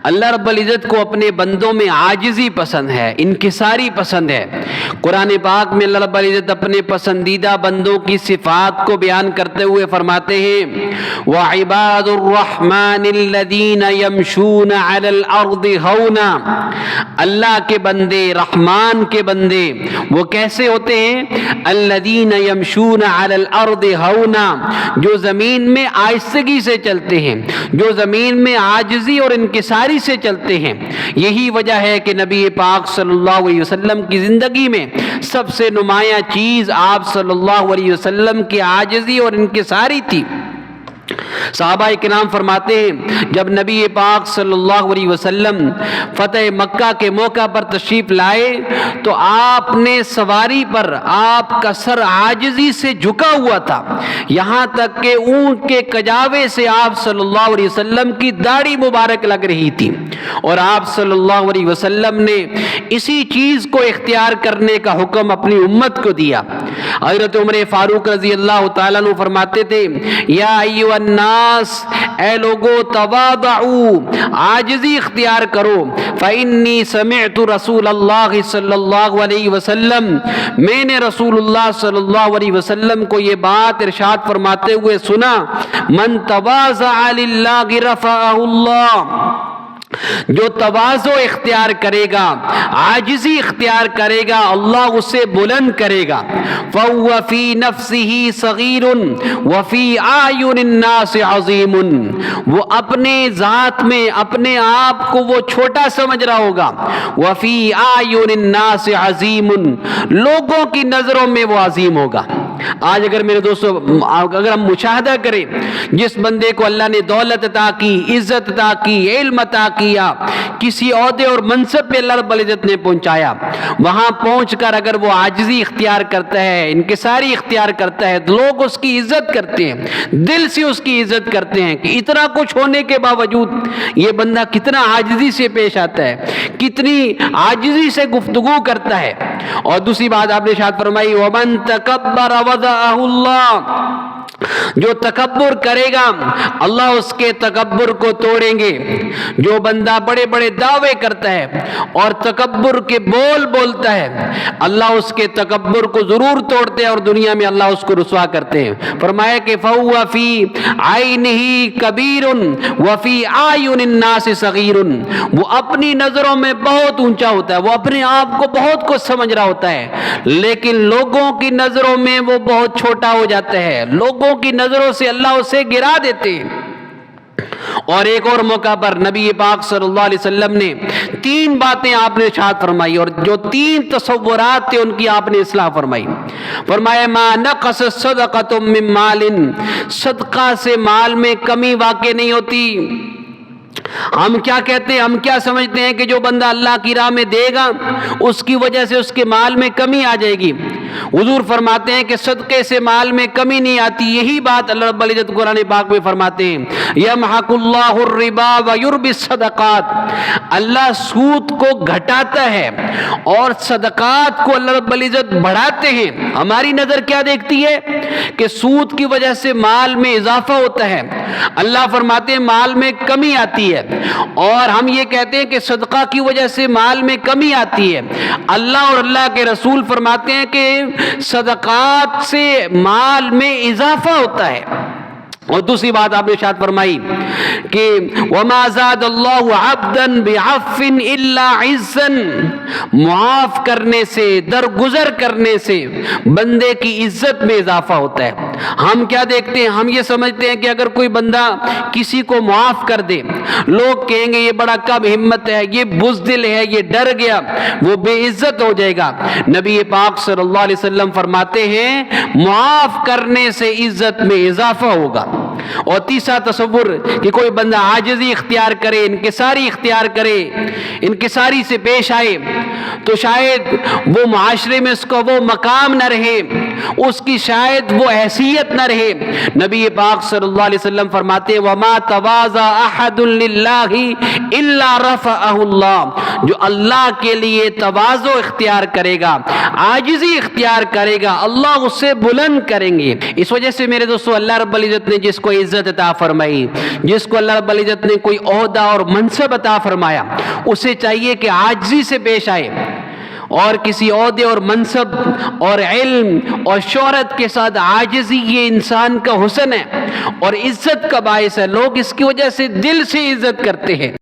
اللہ رب العزت کو اپنے بندوں میں عاجزی پسند ہے، انکساری پسند ہے۔ قرآن پاک میں اللہ رب العزت اپنے پسندیدہ بندوں کی صفات کو بیان کرتے ہوئے فرماتے ہیں وَعِبَادُ الرَّحْمَنِ الَّذِينَ يَمْشُونَ عَلَى الْأَرْضِ هَوْنًا، اللہ کے بندے، رحمان کے بندے وہ کیسے ہوتے ہیں؟ الَّذِينَ يَمْشُونَ عَلَى الْأَرْضِ هَوْنًا، جو زمین میں آہستگی سے چلتے ہیں، جو زمین میں عاجزی اور انکساری سے چلتے ہیں۔ یہی وجہ ہے کہ نبی پاک صلی اللہ علیہ وسلم کی زندگی میں سب سے نمایاں چیز آپ صلی اللہ علیہ وسلم کی عاجزی اور انکساری تھی۔ صحابہ کرام فرماتے ہیں جب نبی پاک صلی اللہ علیہ وسلم فتح مکہ کے موقع پر تشریف لائے تو آپ نے سواری پر آپ کا سر عاجزی سے جھکا ہوا تھا، یہاں تک کہ اونٹ کے کجاوے سے آپ صلی اللہ علیہ وسلم کی داڑھی مبارک لگ رہی تھی، اور آپ صلی اللہ علیہ وسلم نے اسی چیز کو اختیار کرنے کا حکم اپنی امت کو دیا۔ حضرت عمر فاروق رضی اللہ تعالیٰ عنہ فرماتے تھے یا ایھا الناس، اے لوگو تواضعوا، عاجزی اختیار کرو، فإنی سمعت رسول اللہ صلی اللہ علیہ وسلم، میں نے رسول اللہ صلی اللہ علیہ وسلم کو یہ بات ارشاد فرماتے ہوئے سنا من تواضع للہ رفعہ اللہ، جو تواضع اختیار کرے گا، عاجزی اختیار کرے گا، اللہ اسے بلند کرے گا۔ فَهُوَ فِي نَفْسِهِ صَغِيرٌ وَفِي أَعْيُنِ النَّاسِ عَظِيمٌ، وہ اپنے ذات میں اپنے آپ کو وہ چھوٹا سمجھ رہا ہوگا، وَفِي أَعْيُنِ النَّاسِ عَظِيمٌ، لوگوں کی نظروں میں وہ عظیم ہوگا۔ آج اگر میرے دوستو اگر ہم مشاہدہ کریں جس بندے کو اللہ نے دولت عطا کی، عزت عطا کی، علم عطا کیا، کسی عہدے اور منصب پہ اللہ رب العزت نے پہنچایا، وہاں پہنچ کر اگر وہ عاجزی اختیار کرتا ہے، انکساری اختیار کرتا ہے، لوگ اس کی عزت کرتے ہیں، دل سے اس کی عزت کرتے ہیں کہ اتنا کچھ ہونے کے باوجود یہ بندہ کتنا عاجزی سے پیش آتا ہے، کتنی عاجزی سے گفتگو کرتا ہے۔ اور دوسری بات آپ نے ارشاد فرمائی وَمَن تَكَبَّرَ وَضَعَهُ اللَّهُ، جو تکبر کرے گا اللہ اس کے تکبر کو توڑیں گے۔ جو بندہ بڑے بڑے دعوے کرتا ہے اور تکبر کے بول بولتا ہے اللہ اس کے تکبر کو ضرور توڑتے ہیں اور دنیا میں اللہ اس کو رسوا کرتے ہیں۔ فرمایا کہ فَهُوَ فِي عَيْنِهِ كَبِيرٌ وَفِي أَعْيُنِ النَّاسِ صَغِيرٌ، وہ اپنی نظروں میں بہت اونچا ہوتا ہے، وہ اپنے آپ کو بہت کچھ سمجھ رہا ہوتا ہے، لیکن لوگوں کی نظروں میں وہ بہت چھوٹا ہو جاتا ہے، لوگوں کی نظروں سے اللہ اسے گرا دیتے ہیں۔ اور ایک اور موقع پر نبی پاک صلی اللہ علیہ وسلم نے 3 باتیں آپ نے ارشاد فرمائی، اور جو 3 تصورات تھے ان کی آپ نے اصلاح فرمائی۔ فرمایا ما نقص صدقۃ من مال، صدقہ سے مال میں کمی واقع نہیں ہوتی۔ ہم کیا کہتے ہیں، ہم کیا سمجھتے ہیں کہ جو بندہ اللہ کی راہ میں دے گا اس کی وجہ سے اس کے مال میں کمی آ جائے گی۔ حضور فرماتے ہیں کہ صدقے سے مال میں کمی نہیں آتی۔ یہی بات اللہ رب العزت قرآن پاک میں فرماتے ہیں یمحق اللہ الربا ویربی الصدقات، اللہ سود کو گھٹاتا ہے اور صدقات کو اللہ رب العزت بڑھاتے ہیں۔ ہماری نظر کیا دیکھتی ہے کہ سود کی وجہ سے مال میں اضافہ ہوتا ہے، اللہ فرماتے ہیں مال میں کمی آتی ہے، اور ہم یہ کہتے ہیں کہ صدقہ کی وجہ سے مال میں کمی آتی ہے۔ اللہ اور اللہ کے رسول فرماتے ہیں کہ صدقات سے مال میں اضافہ ہوتا ہے۔ اور دوسری بات آپ نے ارشاد فرمائی کہ وَمَا زَادَ اللَّهُ عَبْدًا بِعَفٍ إِلَّا عِزًّا، معاف کرنے سے، درگزر کرنے سے بندے کی عزت میں اضافہ ہوتا ہے۔ ہم کیا دیکھتے ہیں، ہم یہ سمجھتے ہیں کہ اگر کوئی بندہ کسی کو معاف کر دے لوگ کہیں گے یہ بڑا کم ہمت ہے، یہ بزدل ہے، یہ ڈر گیا، وہ بے عزت ہو جائے گا۔ نبی پاک صلی اللہ علیہ وسلم فرماتے ہیں معاف کرنے سے عزت میں اضافہ ہوگا۔ اور تیسرا تصور کہ کوئی بندہ عاجزی اختیار کرے، انکساری اختیار کرے، انکساری سے پیش آئے تو شاید وہ معاشرے میں اس کا وہ مقام نہ رہے، اس کی شاید وہ حیثیت نہ رہے۔ نبی پاک صلی اللہ علیہ وسلم فرماتے ہیں وَمَا تَوَاضَعَ أَحَدٌ لِلَّهِ إِلَّا رَفَعَهُ اللَّهُ، جو اللہ کے لیے تواضع اختیار کرے گا، عاجزی اختیار کرے گا، اللہ اسے بلند کریں گے۔ اس وجہ سے میرے دوستو اللہ رب العزت نے جس کو عزت عطا فرمائی، جس کو اللہ رب العزت نے کوئی عہدہ اور منصب عطا فرمایا، اسے چاہیے کہ عاجزی سے پیش آئے، اور کسی عہدے اور منصب اور علم اور شہرت کے ساتھ عاجزی یہ انسان کا حسن ہے اور عزت کا باعث ہے، لوگ اس کی وجہ سے دل سے عزت کرتے ہیں۔